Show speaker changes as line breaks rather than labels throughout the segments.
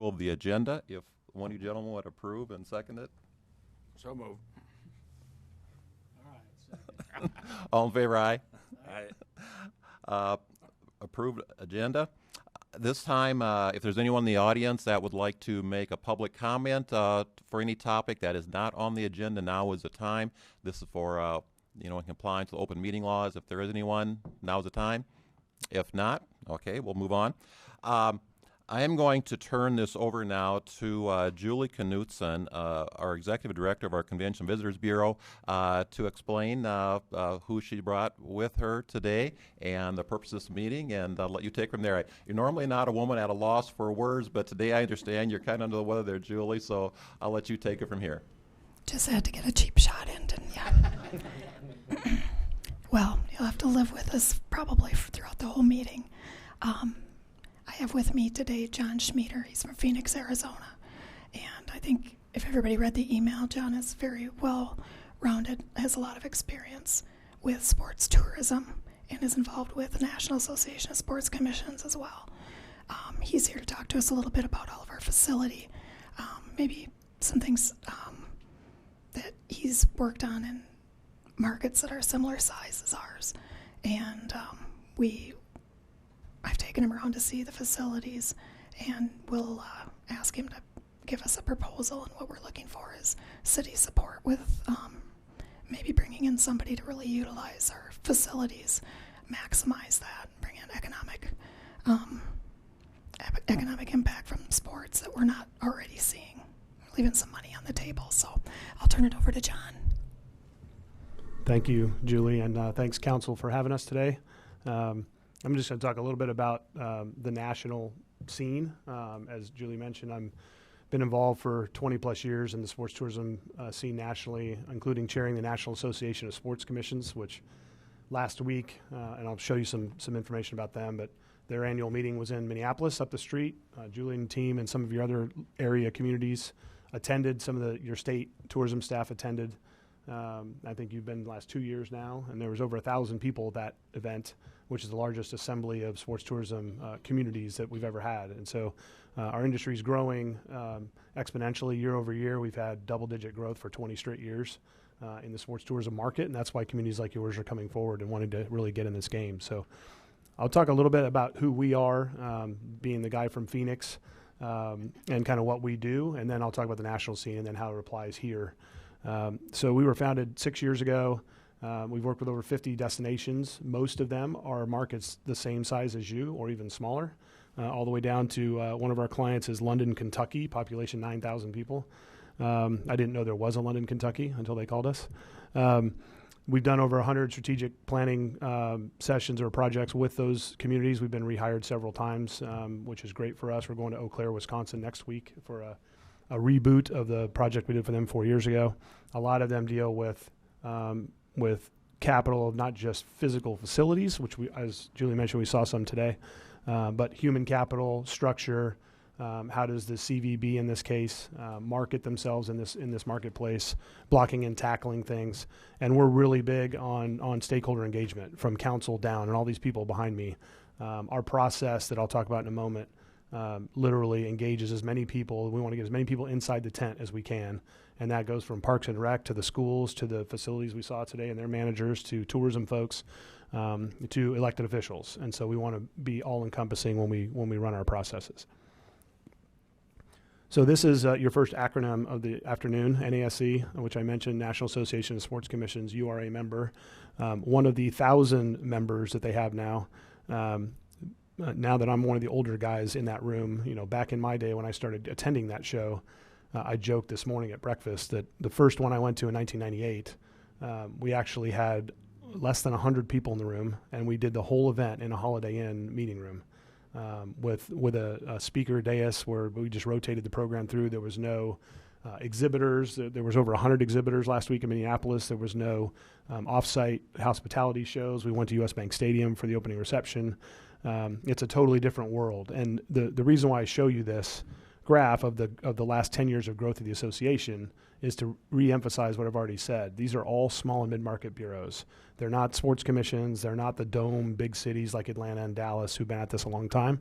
Of the agenda, if one of you gentlemen would approve and second it.
So moved.
All right, second.
All in favor, aye.
Aye.
Approved agenda. This time, if there's anyone in the audience that would like to make a public comment for any topic that is not on the agenda, now is the time. This is for, in compliance with open meeting laws. If there is anyone, now's the time. If not, okay, we'll move on. I am going to turn this over now to Julie Knutson, our Executive Director of our Convention Visitors Bureau, to explain who she brought with her today and the purpose of this meeting, and I'll let you take from there. You're normally not a woman at a loss for words, but today I understand you're kind of under the weather there, Julie, so I'll let you take it from here.
Just had to get a cheap shot in, didn't you? Well, you'll have to live with us probably throughout the whole meeting. I have with me today John Schmieder. He's from Phoenix, Arizona. And I think if everybody read the email, John is very well-rounded, has a lot of experience with sports tourism, and is involved with the National Association of Sports Commissions as well. He's here to talk to us a little bit about all of our facility, maybe some things that he's worked on in markets that are similar size as ours. And I've taken him around to see the facilities, and we'll ask him to give us a proposal, and what we're looking for is city support with maybe bringing in somebody to really utilize our facilities, maximize that, bring in economic impact from sports that we're not already seeing, leaving some money on the table. So I'll turn it over to John.
Thank you, Julie, and thanks, Council, for having us today. I'm just going to talk a little bit about the national scene. As Julie mentioned, I've been involved for 20 plus years in the sports tourism scene nationally, including chairing the National Association of Sports Commissions, which last week, and I'll show you some information about them, but their annual meeting was in Minneapolis up the street. Julie and team and some of your other area communities attended. Some of your state tourism staff attended. I think you've been the last 2 years now, and there was over 1,000 people at that event, which is the largest assembly of sports tourism communities that we've ever had. And so our industry is growing exponentially year over year. We've had double-digit growth for 20 straight years in the sports tourism market, and that's why communities like yours are coming forward and wanting to really get in this game. So I'll talk a little bit about who we are, being the guy from Phoenix, and kind of what we do, and then I'll talk about the national scene and then how it applies here. So we were founded 6 years ago. We've worked with over 50 destinations. Most of them are markets the same size as you or even smaller, all the way down to one of our clients is London, Kentucky, population 9,000 people. I didn't know there was a London, Kentucky until they called us. We've done over 100 strategic planning sessions or projects with those communities. We've been rehired several times, which is great for us. We're going to Eau Claire, Wisconsin next week for a reboot of the project we did for them 4 years ago. A lot of them deal with capital of not just physical facilities, which we, as Julie mentioned, we saw some today, but human capital, structure. How does the CVB in this case market themselves in this marketplace, blocking and tackling things, and we're really big on stakeholder engagement from council down, and all these people behind me. Our process that I'll talk about in a moment literally engages as many people. We want to get as many people inside the tent as we can, and that goes from Parks and Rec to the schools to the facilities we saw today and their managers to tourism folks to elected officials. And so we want to be all-encompassing when we run our processes. So this is your first acronym of the afternoon, NASC, which I mentioned, National Association of Sports Commissions. You are a member. One of the 1,000 members that they have now. Now that I'm one of the older guys in that room, back in my day when I started attending that show, I joked this morning at breakfast that the first one I went to in 1998, we actually had less than 100 people in the room, and we did the whole event in a Holiday Inn meeting room with a speaker dais where we just rotated the program through. There was no exhibitors. There was over 100 exhibitors last week in Minneapolis. There was no off-site hospitality shows. We went to US Bank Stadium for the opening reception. It's a totally different world. And the reason why I show you this graph of the last 10 years of growth of the association is to reemphasize what I've already said. These are all small and mid-market bureaus. They're not sports commissions. They're not the dome big cities like Atlanta and Dallas who've been at this a long time.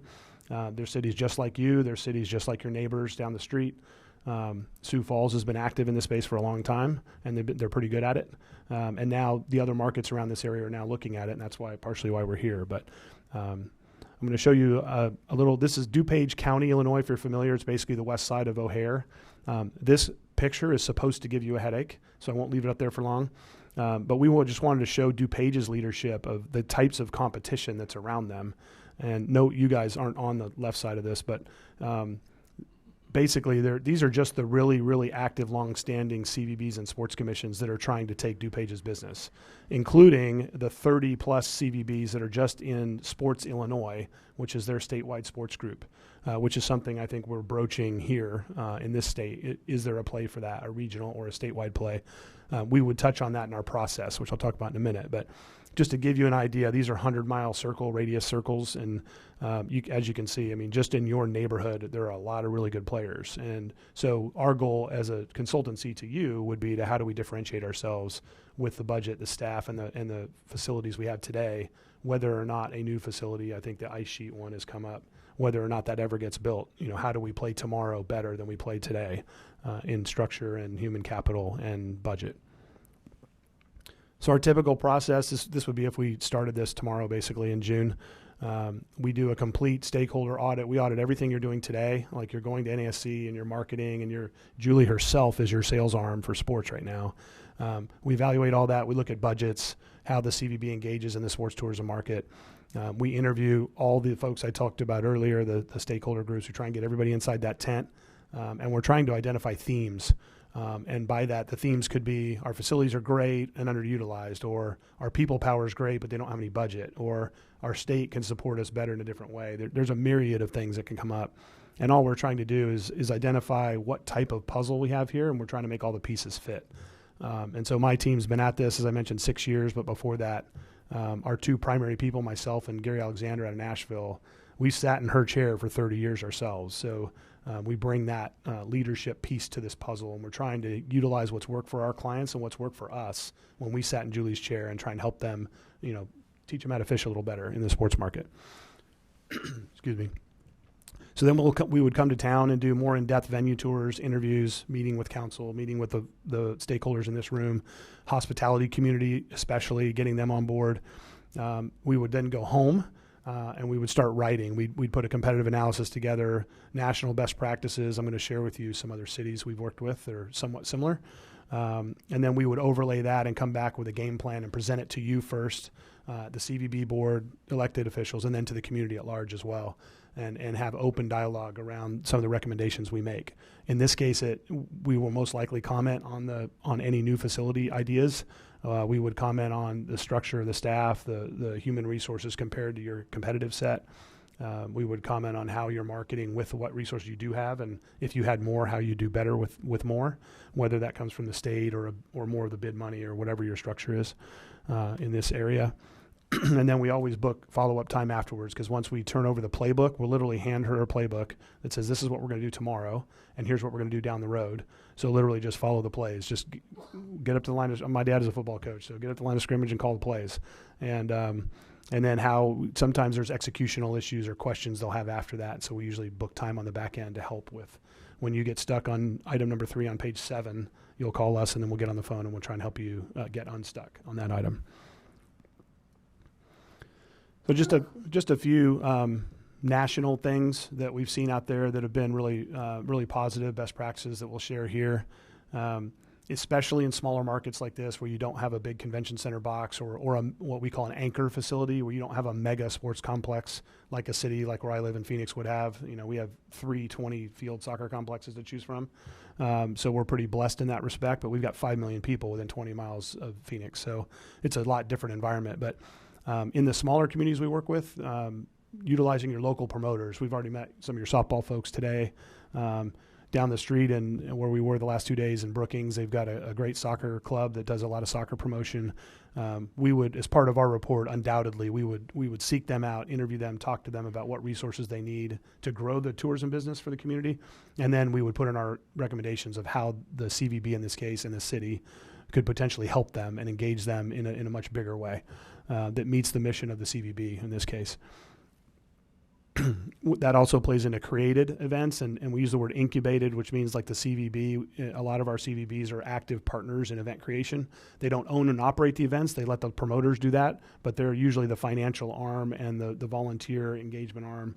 They're cities just like you. They're cities just like your neighbors down the street. Sioux Falls has been active in this space for a long time, and they're pretty good at it. And now the other markets around this area are now looking at it, and that's partially why we're here. But I'm going to show you a little. This is DuPage County, Illinois. If you're familiar, it's basically the west side of O'Hare. This picture is supposed to give you a headache, so I won't leave it up there for long. But we just wanted to show DuPage's leadership of the types of competition that's around them. And note, you guys aren't on the left side of this, but basically, these are just the really, really active, long-standing CVBs and sports commissions that are trying to take DuPage's business, including the 30-plus CVBs that are just in Sports Illinois, which is their statewide sports group, which is something I think we're broaching here in this state. Is there a play for that, a regional or a statewide play? We would touch on that in our process, which I'll talk about in a minute. But just to give you an idea, these are 100-mile radius circles, and as you can see, I mean, just in your neighborhood, there are a lot of really good players. And so our goal as a consultancy to you would be to how do we differentiate ourselves with the budget, the staff, and the facilities we have today, whether or not a new facility, I think the ice sheet one has come up, whether or not that ever gets built. How do we play tomorrow better than we play today in structure and human capital and budget? So our typical process, this would be if we started this tomorrow, basically in June. We do a complete stakeholder audit. We audit everything you're doing today, like you're going to NASC and your marketing, and Julie herself is your sales arm for sports right now. We evaluate all that. We look at budgets, how the CVB engages in the sports tourism market. We interview all the folks I talked about earlier, the stakeholder groups. We try and get everybody inside that tent, and we're trying to identify themes. And by that, the themes could be our facilities are great and underutilized, or our people power is great, but they don't have any budget, or our state can support us better in a different way. There's a myriad of things that can come up. And all we're trying to do is identify what type of puzzle we have here, and we're trying to make all the pieces fit. And so my team's been at this, as I mentioned, 6 years, but before that, our two primary people, myself and Gary Alexander out of Nashville, we sat in her chair for 30 years ourselves. So we bring that leadership piece to this puzzle, and we're trying to utilize what's worked for our clients and what's worked for us when we sat in Julie's chair and try and help them, teach them how to fish a little better in the sports market. Excuse me. So then we would come to town and do more in-depth venue tours, interviews, meeting with council, meeting with the stakeholders in this room, hospitality community, especially getting them on board. We would then go home. And we would start writing. We'd put a competitive analysis together, national best practices. I'm going to share with you some other cities we've worked with that are somewhat similar. And then we would overlay that and come back with a game plan and present it to you first, the CVB board, elected officials, and then to the community at large as well, and have open dialogue around some of the recommendations we make. In this case, we will most likely comment on any new facility ideas. We would comment on the structure of the staff, the human resources compared to your competitive set. We would comment on how you're marketing with what resources you do have, and if you had more, how you do better with more, whether that comes from the state or more of the bid money or whatever your structure is in this area. And then we always book follow-up time afterwards, because once we turn over the playbook, we'll literally hand her a playbook that says, this is what we're going to do tomorrow, and here's what we're going to do down the road. So literally just follow the plays. Just get up to the line of, my dad is a football coach, so get up to the line of scrimmage and call the plays. And then how sometimes there's executional issues or questions they'll have after that. So we usually book time on the back end to help with. When you get stuck on item number 3 on page 7, you'll call us, and then we'll get on the phone and we'll try and help you get unstuck on that item. So just a few national things that we've seen out there that have been really positive, best practices that we'll share here, especially in smaller markets like this where you don't have a big convention center box or what we call an anchor facility, where you don't have a mega sports complex like a city like where I live in Phoenix would have. We have 3 20-field soccer complexes to choose from. So we're pretty blessed in that respect, but we've got 5 million people within 20 miles of Phoenix. So it's a lot different environment. But in the smaller communities we work with, utilizing your local promoters. We've already met some of your softball folks today down the street, and where we were the last 2 days in Brookings. They've got a great soccer club that does a lot of soccer promotion. We would, as part of our report, undoubtedly, we would seek them out, interview them, talk to them about what resources they need to grow the tourism business for the community. And then we would put in our recommendations of how the CVB in this case, in the city, could potentially help them and engage them in a much bigger way that meets the mission of the CVB in this case. That also plays into created events, and we use the word incubated, which means like the CVB. A lot of our CVBs are active partners in event creation. They don't own and operate the events. They let the promoters do that, but they're usually the financial arm and the volunteer engagement arm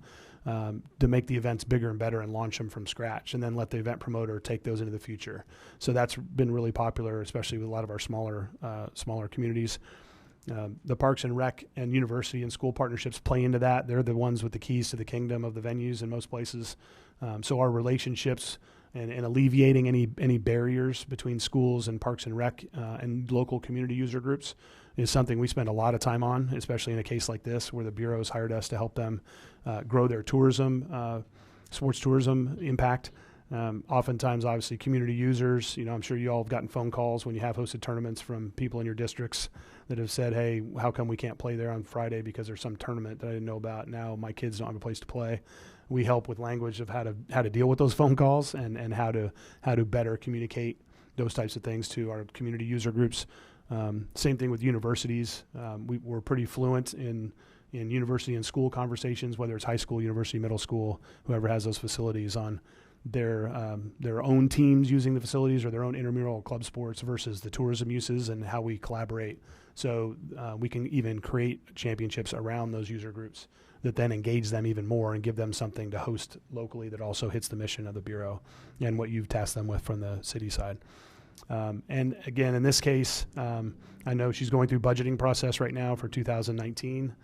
to make the events bigger and better and launch them from scratch, and then let the event promoter take those into the future. So that's been really popular, especially with a lot of our smaller communities. The Parks and Rec and university and school partnerships play into that. They're the ones with the keys to the kingdom of the venues in most places. So our relationships and alleviating any barriers between schools and Parks and Rec and local community user groups is something we spend a lot of time on, especially in a case like this where the Bureau's hired us to help them grow their tourism, sports tourism impact. Oftentimes, obviously, community users, I'm sure you all have gotten phone calls when you have hosted tournaments from people in your districts that have said, hey, how come we can't play there on Friday because there's some tournament that I didn't know about. Now my kids don't have a place to play. We help with language of how to deal with those phone calls and how to better communicate those types of things to our community user groups. Same thing with universities. We're pretty fluent in university and school conversations, whether it's high school, university, middle school, whoever has those facilities, on their own teams using the facilities or their own intramural club sports versus the tourism uses and how we collaborate. So we can even create championships around those user groups that then engage them even more and give them something to host locally that also hits the mission of the Bureau and what you've tasked them with from the city side. And again, in this case, I know she's going through budgeting process right now for 2019.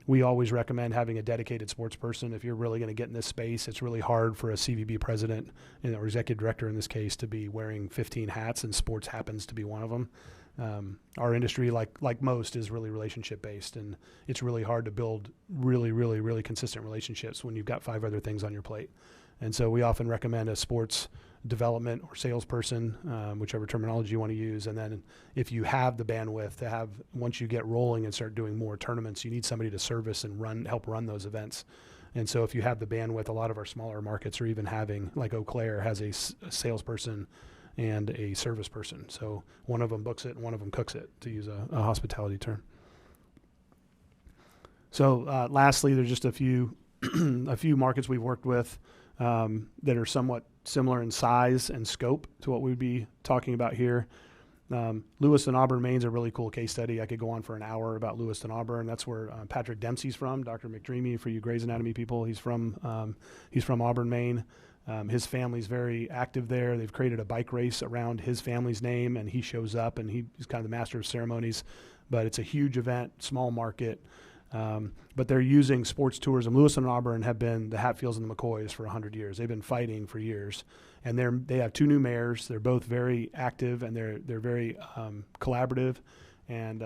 We always recommend having a dedicated sports person. If you're really going to get in this space, it's really hard for a CVB president or executive director in this case to be wearing 15 hats, and sports happens to be one of them. Our industry, like most, is really relationship based, and it's really hard to build really, really, really consistent relationships when you've got 5 other things on your plate. And so we often recommend a sports development or salesperson, whichever terminology you want to use. And then if you have the bandwidth to have, once you get rolling and start doing more tournaments, you need somebody to service and help run those events. And so if you have the bandwidth, a lot of our smaller markets are even having, like Eau Claire has a salesperson and a service person. So one of them books it and one of them cooks it, to use a hospitality term. So lastly, there's just a few markets we've worked with that are somewhat similar in size and scope to what we'd be talking about here. Lewiston, Auburn, Maine's a really cool case study. I could go on for an hour about Lewiston, Auburn. That's where Patrick Dempsey's from. Dr. McDreamy, for you Grey's Anatomy people, he's from Auburn, Maine. His family's very active there. They've created a bike race around his family's name, and he shows up, and he's kind of the master of ceremonies. But it's a huge event, small market. But they're using sports tourism. Lewiston and Auburn have been the Hatfields and the McCoys for 100 years. They've been fighting for years, and they have 2 new mayors. They're both very active, and they're very collaborative. And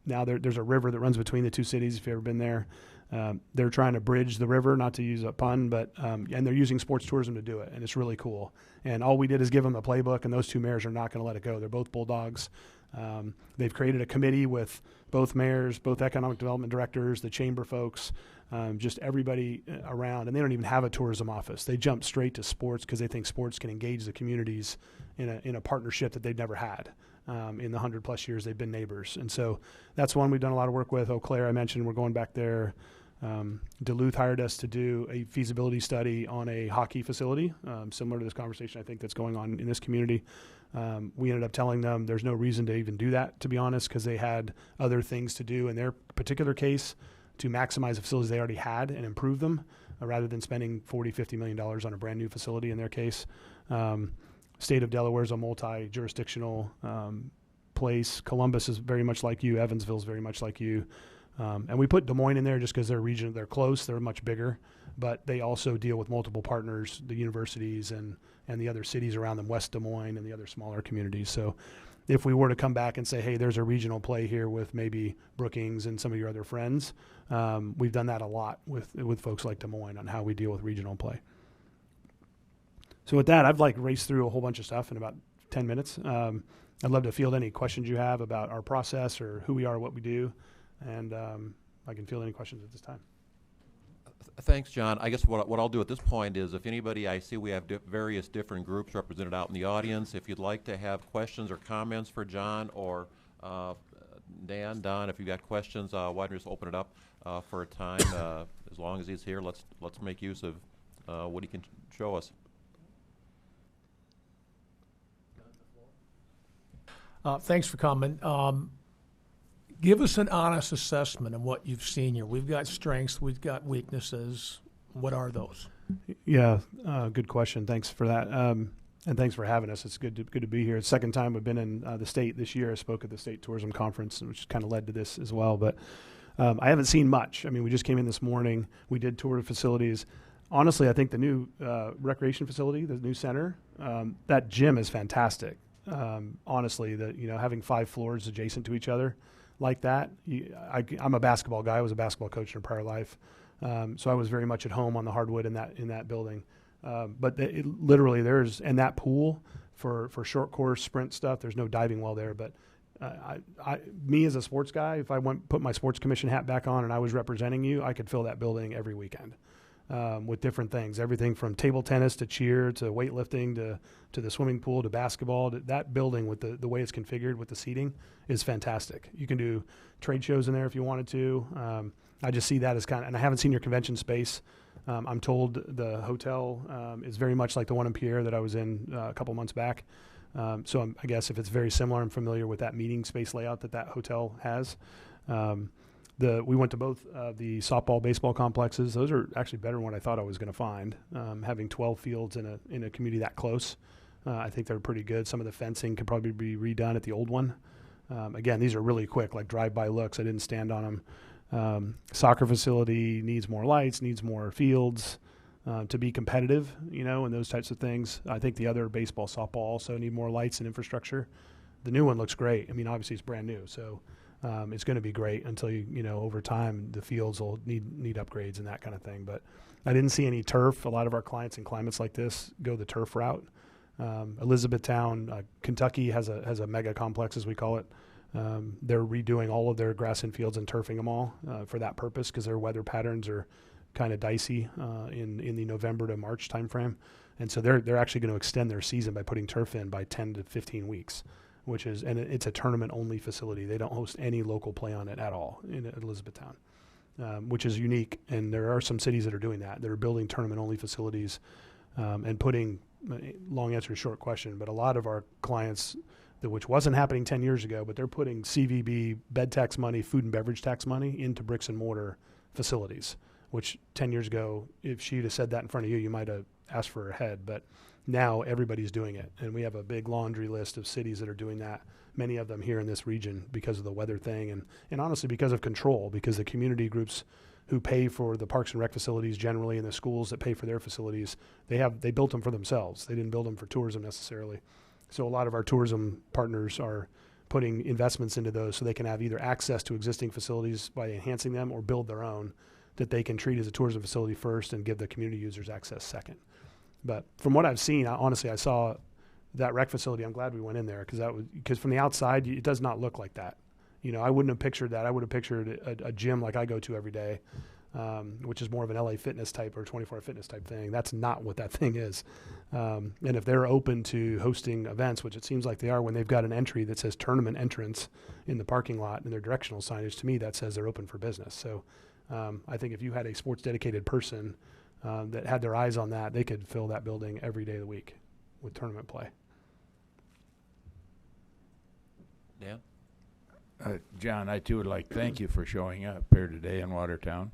now there's a river that runs between the 2 cities. If you've ever been there, they're trying to bridge the river, not to use a pun, but and they're using sports tourism to do it, and it's really cool. And all we did is give them the playbook, and those 2 mayors are not going to let it go. They're both Bulldogs. They've created a committee with both mayors, both economic development directors, the chamber folks, just everybody around. And they don't even have a tourism office. They jump straight to sports because they think sports can engage the communities in a partnership that they've never had in the 100+ years they've been neighbors. And so that's one we've done a lot of work with. Eau Claire, I mentioned, we're going back there. Duluth hired us to do a feasibility study on a hockey facility, similar to this conversation I think that's going on in this community. We ended up telling them there's no reason to even do that, to be honest, because they had other things to do in their particular case to maximize the facilities they already had and improve them, rather than spending $40-50 million on a brand new facility in their case. State of Delaware is a multi-jurisdictional place. Columbus is very much like you. Evansville is very much like you. And we put Des Moines in there just because they're close, they're much bigger, but they also deal with multiple partners, the universities and the other cities around them, West Des Moines and the other smaller communities. So if we were to come back and say, hey, there's a regional play here with maybe Brookings and some of your other friends, we've done that a lot with folks like Des Moines on how we deal with regional play. So with that, I've raced through a whole bunch of stuff in about 10 minutes. I'd love to field any questions you have about our process or who we are, what we do. And I can field any questions at this time.
Thanks, John. I guess what I'll do at this point is, if anybody, I see we have various different groups represented out in the audience. If you'd like to have questions or comments for John or Dan, Don, if you've got questions, why don't you just open it up for a time? As long as he's here, let's make use of what he can show us.
Thanks for coming. Give us an honest assessment of what you've seen here. We've got strengths, we've got weaknesses. What are those?
Yeah, good question. Thanks for that. And thanks for having us. It's good to be here. It's the second time we've been in the state this year. I spoke at the State Tourism Conference, which kind of led to this as well. But I haven't seen much. I mean, we just came in this morning. We did tour the facilities. Honestly, I think the new recreation facility, the new center, that gym is fantastic. Honestly, having 5 floors adjacent to each other like that. I'm a basketball guy. I was a basketball coach in a prior life, so I was very much at home on the hardwood in that building. But literally and that pool for short course sprint stuff, there's no diving well there. But me as a sports guy, if I put my sports commission hat back on and I was representing you, I could fill that building every weekend with different things, everything from table tennis to cheer to weightlifting to the swimming pool to basketball. That building with the way it's configured with the seating is fantastic. You can do trade shows in there if you wanted to. I just see that as and I haven't seen your convention space. I'm told the hotel is very much like the one in Pierre that I was in a couple months back. So I guess if it's very similar, I'm familiar with that meeting space layout that hotel has. We went to both the softball, baseball complexes. Those are actually better than what I thought I was going to find. Having 12 fields in a community that close, I think they're pretty good. Some of the fencing could probably be redone at the old one. Again, these are really quick, like drive-by looks. I didn't stand on them. Soccer facility needs more lights, needs more fields to be competitive, and those types of things. I think the other baseball, softball also need more lights and infrastructure. The new one looks great. I mean, obviously it's brand new, so it's going to be great until over time the fields will need upgrades and that kind of thing. But I didn't see any turf. A lot of our clients in climates like this go the turf route. Elizabethtown, Kentucky has a mega complex, as we call it. They're redoing all of their grass and fields and turfing them all for that purpose because their weather patterns are kind of dicey in the November to March timeframe. And so they're actually going to extend their season by putting turf in by 10 to 15 weeks, and it's a tournament-only facility. They don't host any local play on it at all in Elizabethtown, which is unique. And there are some cities that are doing that. They're building tournament-only facilities and putting, long answer to short question, but a lot of our clients, which wasn't happening 10 years ago, but they're putting CVB, bed tax money, food and beverage tax money into bricks and mortar facilities, which 10 years ago, if she'd have said that in front of you, you might have asked for her head. But now everybody's doing it. And we have a big laundry list of cities that are doing that, many of them here in this region because of the weather thing and honestly because of control, because the community groups who pay for the parks and rec facilities generally and the schools that pay for their facilities, they built them for themselves. They didn't build them for tourism necessarily. So a lot of our tourism partners are putting investments into those so they can have either access to existing facilities by enhancing them or build their own that they can treat as a tourism facility first and give the community users access second. But from what I've seen, honestly, I saw that rec facility. I'm glad we went in there because from the outside, it does not look like that. I wouldn't have pictured that. I would have pictured a gym like I go to every day, which is more of an LA Fitness type or 24 Fitness type thing. That's not what that thing is. And if they're open to hosting events, which it seems like they are when they've got an entry that says tournament entrance in the parking lot and their directional signage, to me, that says they're open for business. So I think if you had a sports dedicated person that had their eyes on that, they could fill that building every day of the week with tournament play.
Dan?
John, I too would like to thank you for showing up here today in Watertown.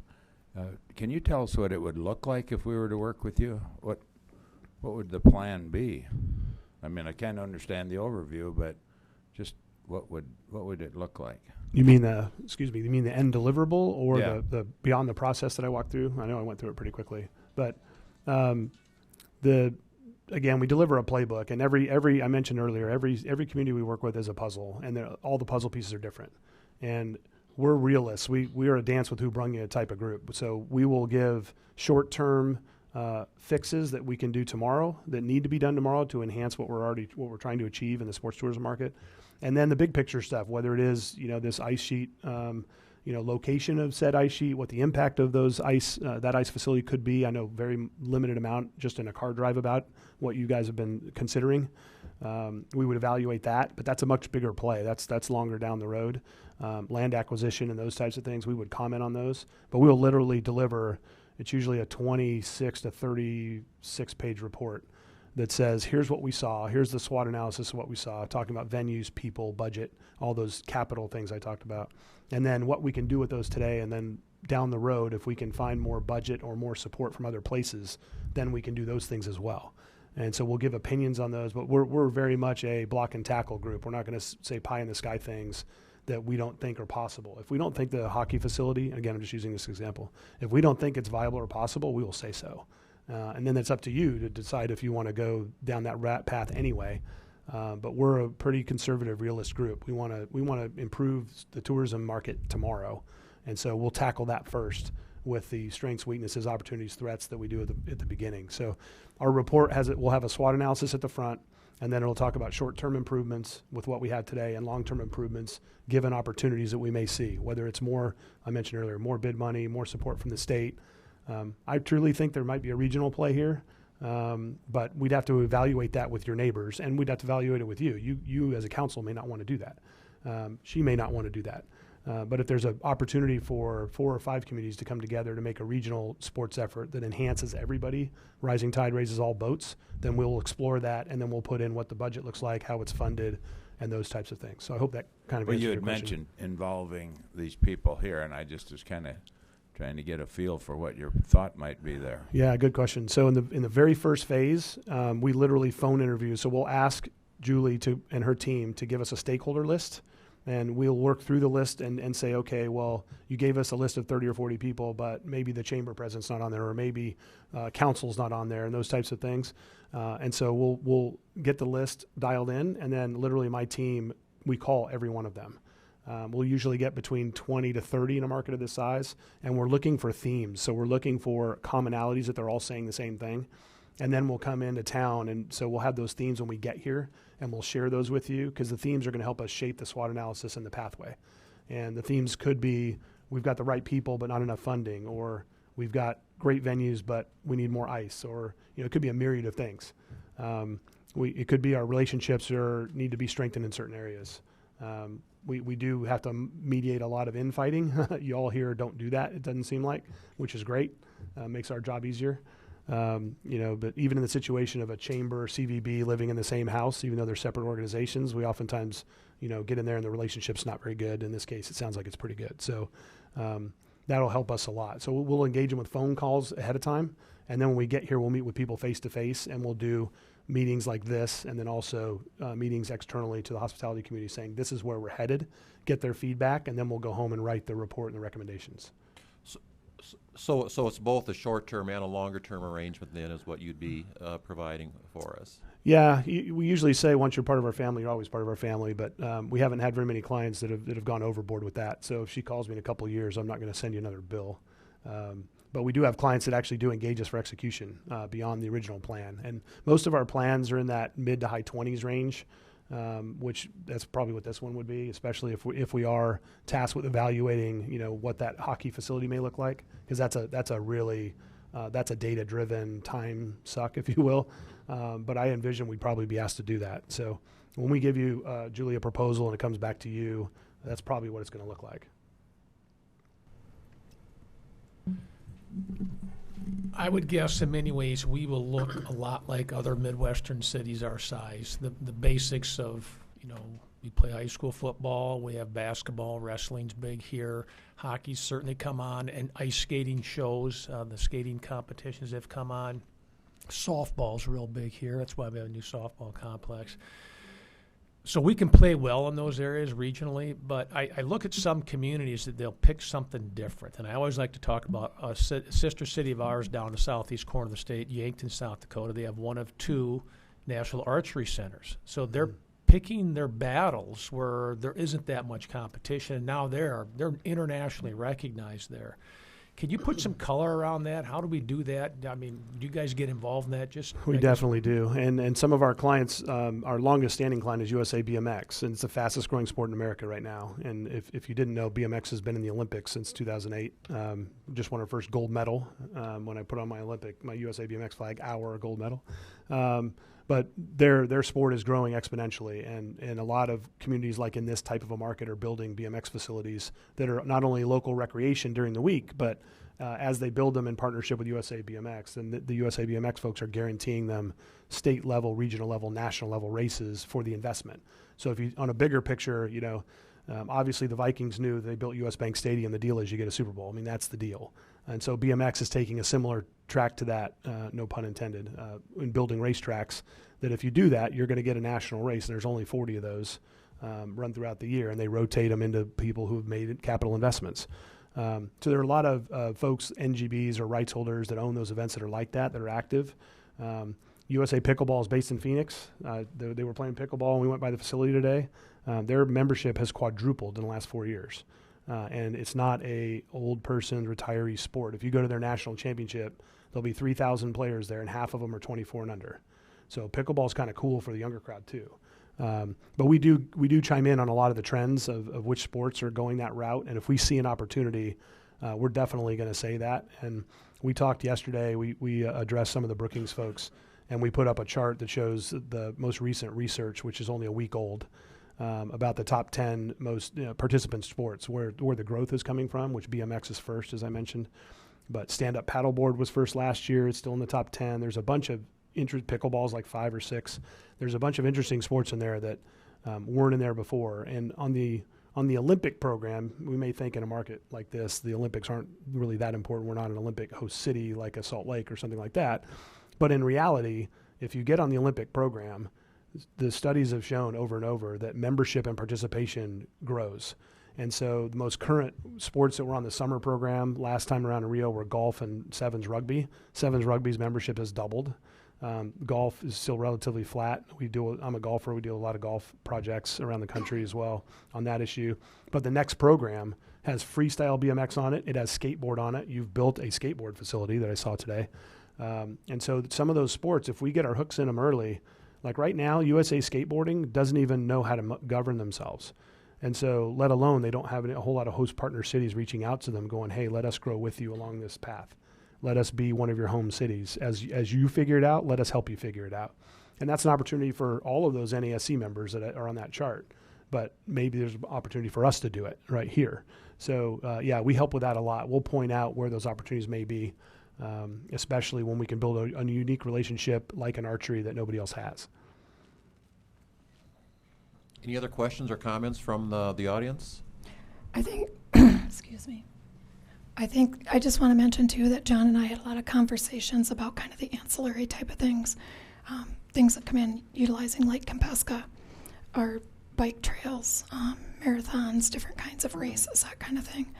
Can you tell us what it would look like if we were to work with you? What would the plan be? I mean, I can't understand the overview, but just what would it look like?
You mean the end deliverable or
Yeah.
the beyond the process that I walked through? I know I went through it pretty quickly, but again, we deliver a playbook, and every I mentioned earlier, every community we work with is a puzzle, and all the puzzle pieces are different. And we're realists. We are a dance with who brung you type of group. So we will give short-term fixes that we can do tomorrow that need to be done tomorrow to enhance what we're trying to achieve in the sports tourism market. And then the big picture stuff, whether it is, this ice sheet, location of said ice sheet, what the impact of those that ice facility could be. I know very limited amount just in a car drive about what you guys have been considering. we would evaluate that, but that's a much bigger play. That's longer down the road. Land acquisition and those types of things, we would comment on those, but we'll literally deliver. It's usually a 26 to 36 page report that says, here's what we saw, here's the SWOT analysis of what we saw, talking about venues, people, budget, all those capital things I talked about, and then what we can do with those today, and then down the road, if we can find more budget or more support from other places, then we can do those things as well. And so we'll give opinions on those, but we're very much a block and tackle group. We're not going to say pie in the sky things that we don't think are possible. If we don't think the hockey facility, again, I'm just using this example, if we don't think it's viable or possible, we will say so. And then it's up to you to decide if you want to go down that path anyway. But we're a pretty conservative, realist group. We want to improve the tourism market tomorrow, and so we'll tackle that first with the strengths, weaknesses, opportunities, threats that we do at the beginning. So our report will have a SWOT analysis at the front, and then it'll talk about short-term improvements with what we have today and long-term improvements given opportunities that we may see, whether it's more, I mentioned earlier, more bid money, more support from the state. I truly think there might be a regional play here, but we'd have to evaluate that with your neighbors, and we'd have to evaluate it with you. You as a council may not want to do that. She may not want to do that. But if there's an opportunity for 4 or 5 communities to come together to make a regional sports effort that enhances everybody, rising tide raises all boats, then we'll explore that, and then we'll put in what the budget looks like, how it's funded, and those types of things. So I hope that kind of
Well,
answers
you
your
had
question.
mentioned involving these people here, and I just was kind of trying to get a feel for what your thought might be there.
Yeah, good question. So in the very first phase, we literally phone interview. So we'll ask Julie and her team to give us a stakeholder list, and we'll work through the list and say, okay, well, you gave us a list of 30 or 40 people, but maybe the chamber president's not on there, or maybe council's not on there, and those types of things. And so we'll get the list dialed in, and then literally my team, we call every one of them. We'll usually get between 20 to 30 in a market of this size, and we're looking for themes. So we're looking for commonalities that they're all saying the same thing. And then we'll come into town, and so we'll have those themes when we get here, and we'll share those with you, because the themes are going to help us shape the SWOT analysis and the pathway. And the themes could be, we've got the right people but not enough funding, or we've got great venues but we need more ice, or it could be a myriad of things. It could be our relationships need to be strengthened in certain areas. We do have to mediate a lot of infighting. You all here don't do that, it doesn't seem like, which is great. Makes our job easier. But even in the situation of a chamber or CVB living in the same house, even though they're separate organizations, we oftentimes, get in there and the relationship's not very good. In this case, it sounds like it's pretty good. So that'll help us a lot. So we'll engage them with phone calls ahead of time. And then when we get here, we'll meet with people face to face, and we'll do meetings like this, and then also meetings externally to the hospitality community saying this is where we're headed, get their feedback, and then we'll go home and write the report and the recommendations.
So it's both a short-term and a longer-term arrangement then is what you'd be providing for us.
Yeah, we usually say once you're part of our family, you're always part of our family, but we haven't had very many clients that have gone overboard with that. So if she calls me in a couple of years, I'm not going to send you another bill. But we do have clients that actually do engage us for execution beyond the original plan. And most of our plans are in that mid to high 20s range, which that's probably what this one would be, especially if we are tasked with evaluating, what that hockey facility may look like, because that's a really that's a data-driven time suck, if you will. But I envision we'd probably be asked to do that. So when we give you, Julie, a proposal and it comes back to you, that's probably what it's going to look like.
I would guess in many ways we will look a lot like other Midwestern cities our size. The basics of, we play high school football, we have basketball, wrestling's big here, hockey's certainly come on, and ice skating shows, the skating competitions have come on. Softball's real big here, that's why we have a new softball complex. So we can play well in those areas regionally, but I look at some communities that they'll pick something different. And I always like to talk about a sister city of ours down the southeast corner of the state, Yankton, South Dakota. They have one of 2 national archery centers. So they're picking their battles where there isn't that much competition. And now they're internationally recognized there. Can you put some color around that? How do we do that? I mean, do you guys get involved in that?
We definitely do. And some of our clients, our longest standing client is USA BMX, and it's the fastest growing sport in America right now. And if you didn't know, BMX has been in the Olympics since 2008. Just won our first gold medal when I put on my USA BMX flag, our gold medal. But but their sport is growing exponentially, and a lot of communities like in this type of a market are building BMX facilities that are not only local recreation during the week, but as they build them in partnership with USA BMX, and the USA BMX folks are guaranteeing them state level, regional level, national level races for the investment. So if you, on a bigger picture, obviously the Vikings knew they built US Bank Stadium. The deal is you get a Super Bowl. I mean, that's the deal. And so BMX is taking a similar track to that, no pun intended, in building racetracks, that if you do that, you're going to get a national race. There's only 40 of those run throughout the year, and they rotate them into people who have made capital investments. So there are a lot of folks, NGBs or rights holders, that own those events that are like that are active. USA Pickleball is based in Phoenix. They were playing pickleball, and we went by the facility today. Their membership has quadrupled in the last 4 years. And it's not a old person retiree sport. If you go to their national championship, there'll be 3,000 players there, and half of them are 24 and under. So pickleball is kind of cool for the younger crowd too. But we do chime in on a lot of the trends of which sports are going that route. And if we see an opportunity, we're definitely going to say that. And we talked yesterday, we addressed some of the Brookings folks, and we put up a chart that shows the most recent research, which is only a week old, about the top 10 most participant sports, where the growth is coming from, which BMX is first, as I mentioned. But stand-up paddleboard was first last year. It's still in the top 10. There's a bunch of pickleball's like 5 or 6. There's a bunch of interesting sports in there that weren't in there before. And on the Olympic program, we may think in a market like this, the Olympics aren't really that important. We're not an Olympic host city like a Salt Lake or something like that. But in reality, if you get on the Olympic program, the studies have shown over and over that membership and participation grows. And so the most current sports that were on the summer program last time around in Rio were golf and sevens rugby. Sevens rugby's membership has doubled. Golf is still relatively flat. I'm a golfer. We do a lot of golf projects around the country as well on that issue. But the next program has freestyle BMX on it. It has skateboard on it. You've built a skateboard facility that I saw today. And so some of those sports, if we get our hooks in them early, like right now, USA Skateboarding doesn't even know how to govern themselves. And so let alone they don't have a whole lot of host partner cities reaching out to them going, hey, let us grow with you along this path. Let us be one of your home cities. As you figure it out, let us help you figure it out. And that's an opportunity for all of those NASC members that are on that chart. But maybe there's an opportunity for us to do it right here. So, we help with that a lot. We'll point out where those opportunities may be, especially when we can build a unique relationship like an archery that nobody else has.
Any other questions or comments from the audience?
I think, excuse me. I think I just want to mention too that John and I had a lot of conversations about kind of the ancillary type of things, things that come in utilizing Lake Kempeska, our bike trails, marathons, different kinds of races, that kind of thing.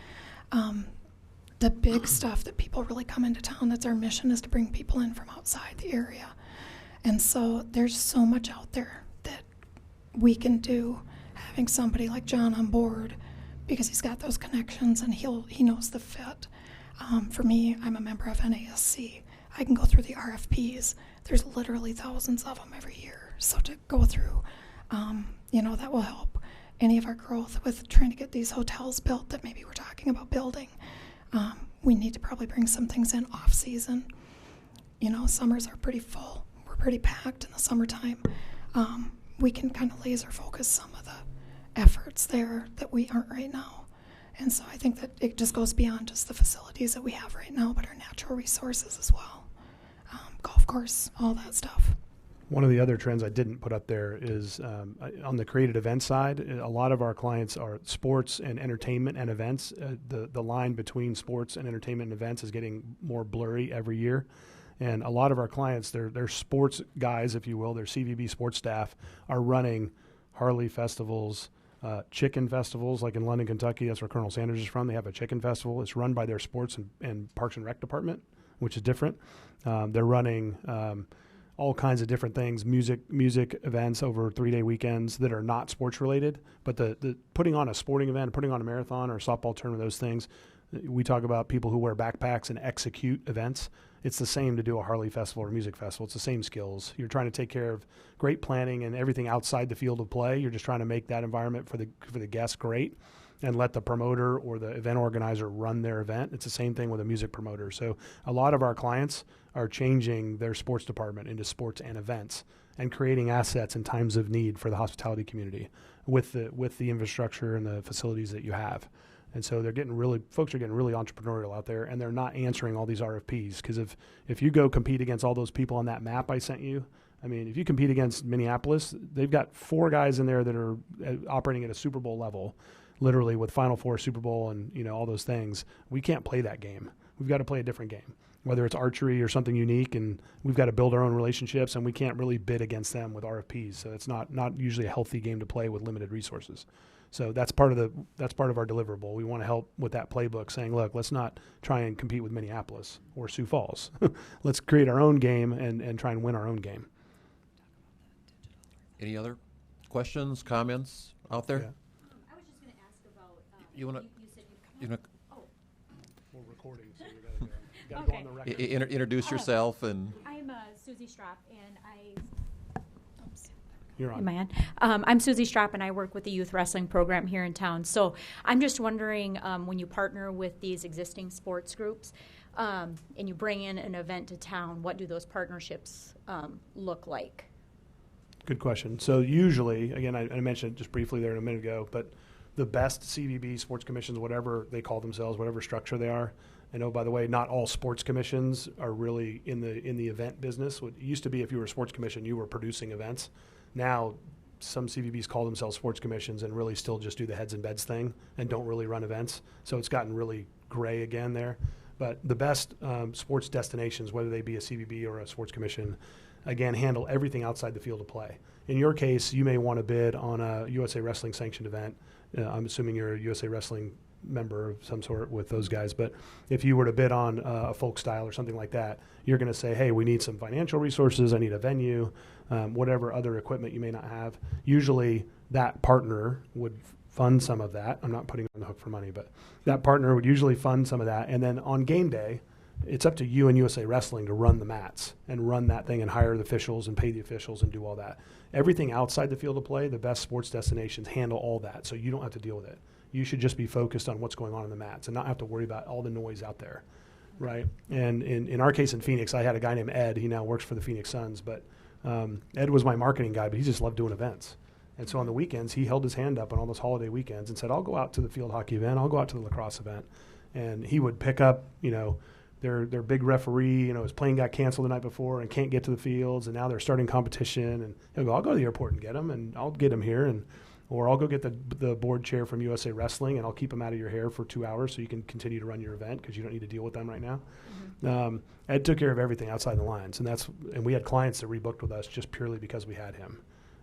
The big stuff that people really come into town, that's our mission, is to bring people in from outside the area. And so there's so much out there that we can do, having somebody like John on board, because he's got those connections and he knows the fit. For me, I'm a member of NASC. I can go through the RFPs. There's literally thousands of them every year. So to go through, that will help any of our growth with trying to get these hotels built that maybe we're talking about building. We need to probably bring some things in off season. Summers are pretty full. We're pretty packed in the summertime. We can kind of laser focus some of the efforts there that we aren't right now. And so I think that it just goes beyond just the facilities that we have right now, but our natural resources as well. Golf course, all that stuff.
One of the other trends I didn't put up there is on the created event side, a lot of our clients are sports and entertainment and events. The line between sports and entertainment and events is getting more blurry every year. And a lot of our clients, they're sports guys, if you will, their CVB sports staff are running Harley festivals, chicken festivals, like in London, Kentucky. That's where Colonel Sanders is from. They have a chicken festival. It's run by their sports and Parks and Rec department, which is different. They're running all kinds of different things, music events over 3-day weekends that are not sports related. But the putting on a sporting event, putting on a marathon or a softball tournament, those things, we talk about people who wear backpacks and execute events. It's the same to do a Harley festival or a music festival. It's the same skills. You're trying to take care of great planning and everything outside the field of play. You're just trying to make that environment for the guests great and let the promoter or the event organizer run their event. It's the same thing with a music promoter. So a lot of our clients are changing their sports department into sports and events. and creating assets in times of need for the hospitality community with the infrastructure and the facilities that you have. And so folks are getting really entrepreneurial out there, and they're not answering all these RFPs. Because if you go compete against all those people on that map I sent you, I mean, if you compete against Minneapolis, they've got 4 guys in there that are operating at a Super Bowl level, literally with Final Four, Super Bowl, and all those things. We can't play that game. We've got to play a different game, whether it's archery or something unique, and we've got to build our own relationships, and we can't really bid against them with RFPs. So it's not usually a healthy game to play with limited resources. So that's part of our deliverable. We want to help with that playbook, saying, look, let's not try and compete with Minneapolis or Sioux Falls. Let's create our own game and try and win our own game.
Any other questions, comments out there?
Yeah.
I was just going to ask about.
You wanna-
You said you'd come
You
up.
We're recording, so you gotta
Okay.
go on the record.
introduce yourself and
I'm Susie Strapp, and
You're on.
Am I on? I'm Susie Strapp, and I work with the youth wrestling program here in town. So I'm just wondering, when you partner with these existing sports groups, and you bring in an event to town, what do those partnerships look like?
Good question. So usually, again, I mentioned it just briefly there a minute ago, but the best CVB, sports commissions, whatever they call themselves, whatever structure they are. And oh, by the way, not all sports commissions are really in the event business. What used to be, if you were a sports commission, you were producing events. Now, some CVBs call themselves sports commissions and really still just do the heads and beds thing and don't really run events. So it's gotten really gray again there. But the best sports destinations, whether they be a CVB or a sports commission, again, handle everything outside the field of play. In your case, you may want to bid on a USA Wrestling sanctioned event. I'm assuming you're a USA Wrestling member of some sort with those guys. But if you were to bid on a folk style or something like that, you're going to say, hey, we need some financial resources. I need a venue, whatever other equipment you may not have. Usually that partner would fund some of that. I'm not putting on the hook for money, but that partner would usually fund some of that. And then on game day, it's up to you and USA Wrestling to run the mats and run that thing and hire the officials and pay the officials and do all that. Everything outside the field of play, the best sports destinations handle all that, so you don't have to deal with it. You should just be focused on what's going on in the mats and not have to worry about all the noise out there, right? And in our case in Phoenix, I had a guy named Ed. He now works for the Phoenix Suns, but Ed was my marketing guy, but he just loved doing events. And so on the weekends, he held his hand up on all those holiday weekends and said, I'll go out to the field hockey event, I'll go out to the lacrosse event. And he would pick up, their big referee, his plane got canceled the night before and can't get to the fields, and now they're starting competition. And he'll go, I'll go to the airport and get him, and I'll get him here, or I'll go get the board chair from USA Wrestling, and I'll keep him out of your hair for 2 hours so you can continue to run your event because you don't need to deal with them right now. Mm-hmm. Ed took care of everything outside the lines, and we had clients that rebooked with us just purely because we had him.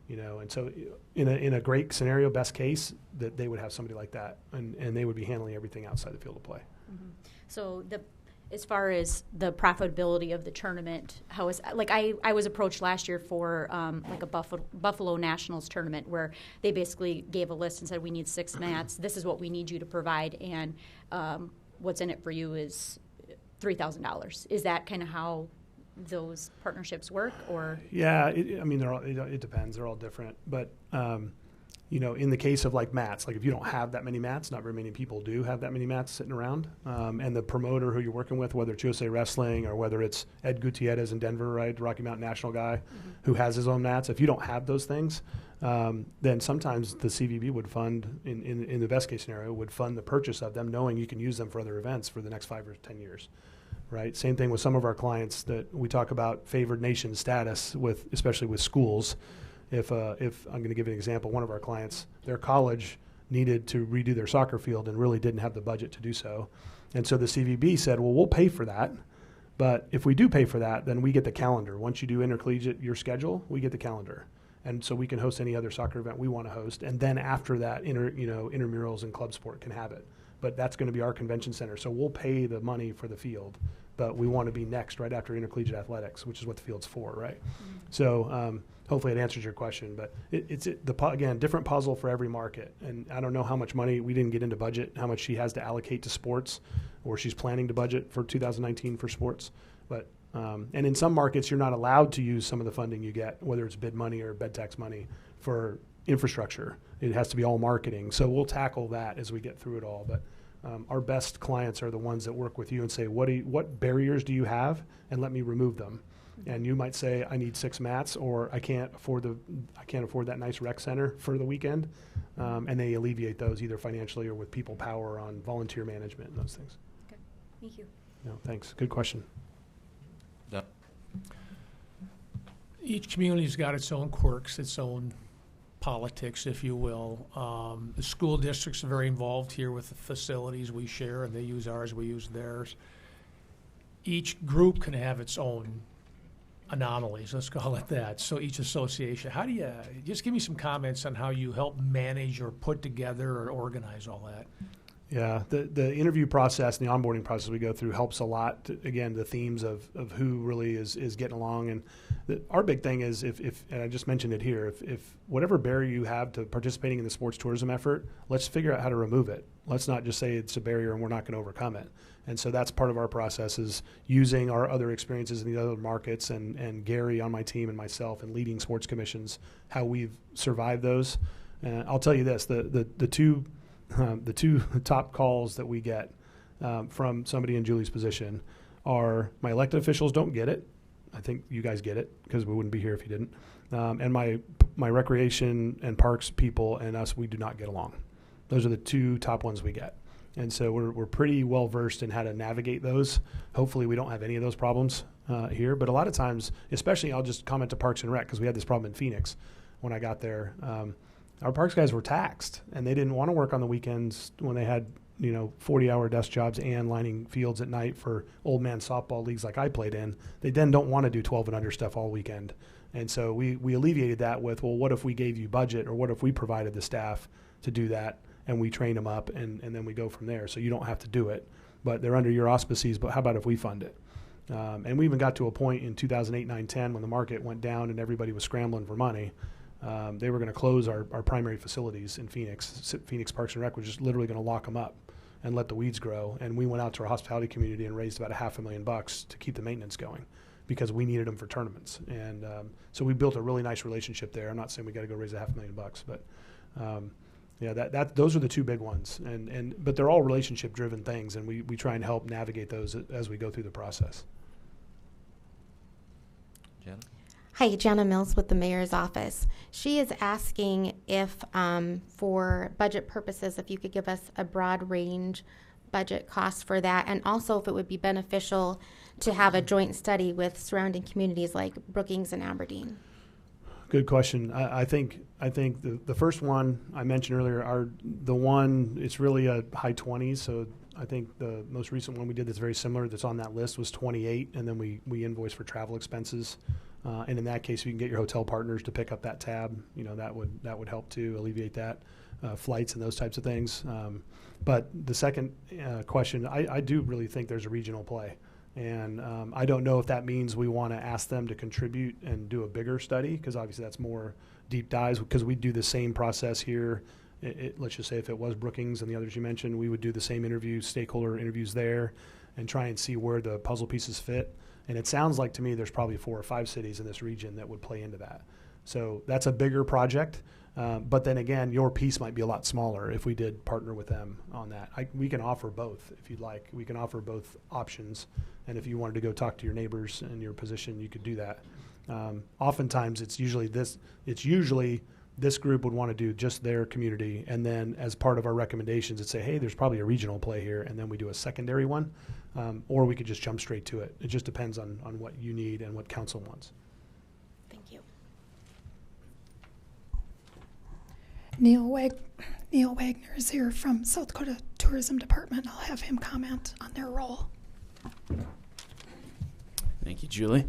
And so in a great scenario, best case, that they would have somebody like that, and they would be handling everything outside the field of play.
Mm-hmm. So as far as the profitability of the tournament, how is I was approached last year for like a Buffalo Nationals tournament where they basically gave a list and said we need 6 mats. This is what we need you to provide, and what's in it for you is $3,000. Is that kind of how those partnerships work, or?
Yeah, it depends. They're all different, but in the case of like mats, like if you don't have that many mats, not very many people do have that many mats sitting around, and the promoter who you're working with, whether it's USA Wrestling or whether it's Ed Gutierrez in Denver, right, Rocky Mountain National guy, mm-hmm. who has his own mats, if you don't have those things, then sometimes the CVB would fund, in the best case scenario, would fund the purchase of them, knowing you can use them for other events for the next 5 or 10 years. Right. Same thing with some of our clients that we talk about favored nation status with, especially with schools. If I'm going to give you an example, one of our clients, their college needed to redo their soccer field and really didn't have the budget to do so. And so the CVB said, well, we'll pay for that. But if we do pay for that, then we get the calendar. Once you do intercollegiate, your schedule, we get the calendar. And so we can host any other soccer event we want to host. And then after that, intramurals and club sport can have it. But that's going to be our convention center. So we'll pay the money for the field, but we want to be next right after intercollegiate athletics, which is what the field's for, right? Mm-hmm. So hopefully it answers your question. But again, different puzzle for every market. And I don't know how much money, we didn't get into budget, how much she has to allocate to sports, or she's planning to budget for 2019 for sports. But and in some markets, you're not allowed to use some of the funding you get, whether it's bid money or bed tax money, for infrastructure. It has to be all marketing. So we'll tackle that as we get through it all. But our best clients are the ones that work with you and say, what barriers do you have? And let me remove them. And you might say, I need 6 mats, or I can't afford that nice rec center for the weekend. And they alleviate those either financially or with people power on volunteer management and those things.
Okay, thank you.
No, thanks. Good question.
Done.
Each community's got its own quirks, its own politics, if you will. The school districts are very involved here with the facilities we share, and they use ours, we use theirs. Each group can have its own anomalies, let's call it that. So each association, how do you, just give me some comments on how you help manage or put together or organize all that?
Yeah, the interview process and the onboarding process we go through helps a lot. Again, the themes of who really is getting along. And our big thing is if and I just mentioned it here, if whatever barrier you have to participating in the sports tourism effort, let's figure out how to remove it. Let's not just say it's a barrier and we're not going to overcome it. And so that's part of our process, is using our other experiences in the other markets and Gary on my team and myself and leading sports commissions, how we've survived those. And I'll tell you this, the two top calls that we get from somebody in Julie's position are my elected officials don't get it. I think you guys get it because we wouldn't be here if you didn't. And my recreation and parks people and us, we do not get along. Those are the two top ones we get. And so we're pretty well versed in how to navigate those. Hopefully we don't have any of those problems here. But a lot of times, especially I'll just comment to Parks and Rec because we had this problem in Phoenix when I got there. Our parks guys were taxed, and they didn't want to work on the weekends when they had 40-hour desk jobs and lining fields at night for old man softball leagues like I played in. They then don't want to do 12 and under stuff all weekend. And so we alleviated that with, well, what if we gave you budget, or what if we provided the staff to do that and we train them up and then we go from there. So you don't have to do it, but they're under your auspices, but how about if we fund it? And we even got to a point in 2008, 9, 10 when the market went down and everybody was scrambling for money. They were going to close our primary facilities in Phoenix. Phoenix Parks and Rec was just literally going to lock them up and let the weeds grow. And we went out to our hospitality community and raised about $500,000 to keep the maintenance going because we needed them for tournaments. And so we built a really nice relationship there. I'm not saying we got to go raise $500,000, but yeah, those are the two big ones. But they're all relationship-driven things, and we try and help navigate those as we go through the process.
Janet?
Hi, Jenna Mills with the Mayor's Office. She is asking if, for budget purposes, if you could give us a broad range budget cost for that, and also if it would be beneficial to have a joint study with surrounding communities like Brookings and Aberdeen.
Good question. I think the first one I mentioned earlier it's really a high 20s. So I think the most recent one we did that's very similar that's on that list was 28, and then we invoice for travel expenses. And in that case, you can get your hotel partners to pick up that tab. That would help to alleviate that, flights and those types of things. But the second question, I do really think there's a regional play. And I don't know if that means we want to ask them to contribute and do a bigger study, because obviously that's more deep dives, because we do the same process here. Let's just say if it was Brookings and the others you mentioned, we would do the same stakeholder interviews there, and try and see where the puzzle pieces fit. And it sounds like to me there's probably 4 or 5 cities in this region that would play into that. So that's a bigger project. But then again, your piece might be a lot smaller if we did partner with them on that. We can offer both if you'd like. We can offer both options. And if you wanted to go talk to your neighbors in your position, you could do that. Oftentimes it's usually this group would want to do just their community. And then as part of our recommendations, it'd say, hey, there's probably a regional play here. And then we do a secondary one. Or we could just jump straight to it. It just depends on what you need and what council wants.
Thank you.
Neil Wagner is here from South Dakota Tourism Department. I'll have him comment on their role.
Thank you, Julie.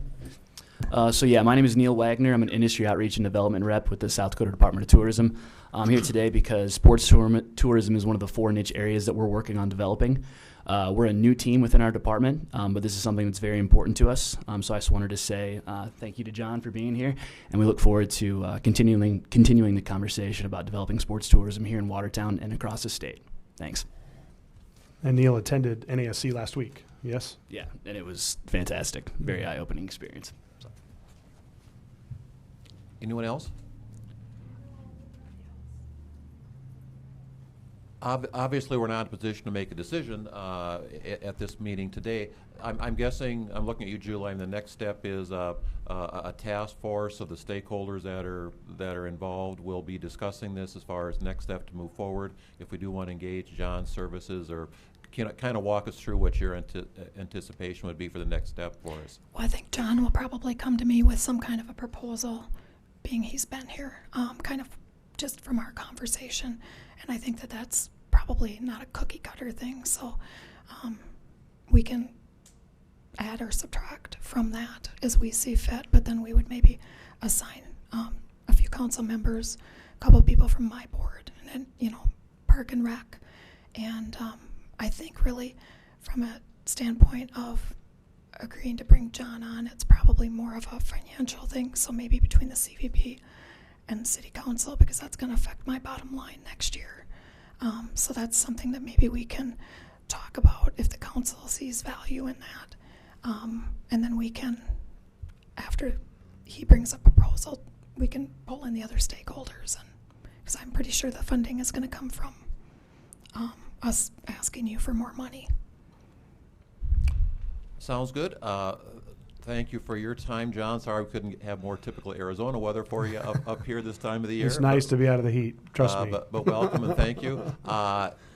My name is Neil Wagner. I'm an industry outreach and development rep with the South Dakota Department of Tourism. I'm here today because sports tourism is one of the 4 niche areas that we're working on developing. We're a new team within our department, but this is something that's very important to us. So I just wanted to say thank you to John for being here, and we look forward to continuing the conversation about developing sports tourism here in Watertown and across the state. Thanks.
And Neil attended NASC last week, yes?
Yeah, and it was fantastic. Very eye-opening experience. So.
Anyone else? Obviously, we're not in a position to make a decision at this meeting today. I'm guessing, I'm looking at you, Julie, and the next step is a task force of the stakeholders that are involved will be discussing this as far as next step to move forward. If we do want to engage John's services, or kind of walk us through what your anticipation would be for the next step for us.
Well, I think John will probably come to me with some kind of a proposal, being he's been here, kind of just from our conversation. And I think that that's probably not a cookie cutter thing. So we can add or subtract from that as we see fit. But then we would maybe assign a few council members, a couple of people from my board, and then, Park and Rec. And I think really from a standpoint of agreeing to bring John on, it's probably more of a financial thing. So maybe between the CVB and City Council, because that's going to affect my bottom line next year. So that's something that maybe we can talk about if the council sees value in that. And then we can, after he brings up a proposal, we can pull in the other stakeholders, and because I'm pretty sure the funding is going to come from us asking you for more money.
Sounds good. Thank you for your time, John. Sorry we couldn't have more typical Arizona weather for you up here this time of the year.
It's nice to be out of the heat, trust me.
But welcome and thank you.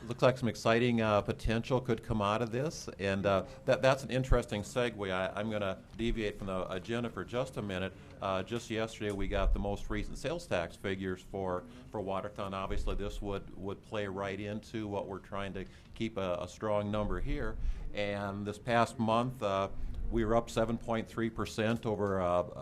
Looks like some exciting potential could come out of this, and that's an interesting segue. I'm going to deviate from the agenda for just a minute. Just yesterday we got the most recent sales tax figures for Watertown. Obviously this would play right into what we're trying to keep a strong number here. And this past month we were up 7.3% over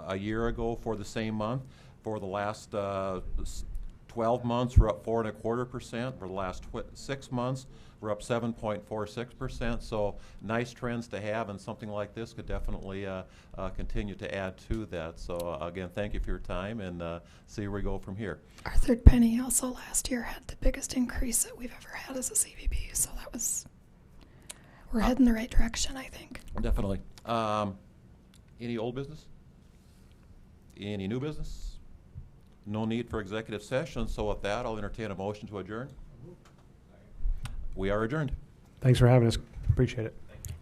a year ago for the same month. For the last 12 months, we're up 4.25%. For the last 6 months, we're up 7.46%. So nice trends to have, and something like this could definitely continue to add to that. So again, thank you for your time, and see where we go from here.
Our third penny also last year had the biggest increase that we've ever had as a CVB. So that was, we're heading the right direction, I think.
Definitely. Any old business? Any new business? No need for executive session, so with that, I'll entertain a motion to adjourn. We are adjourned.
Thanks for having us. Appreciate it.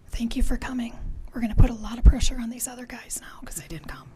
Thank you for coming. We're going to put a lot of pressure on these other guys now because they didn't come.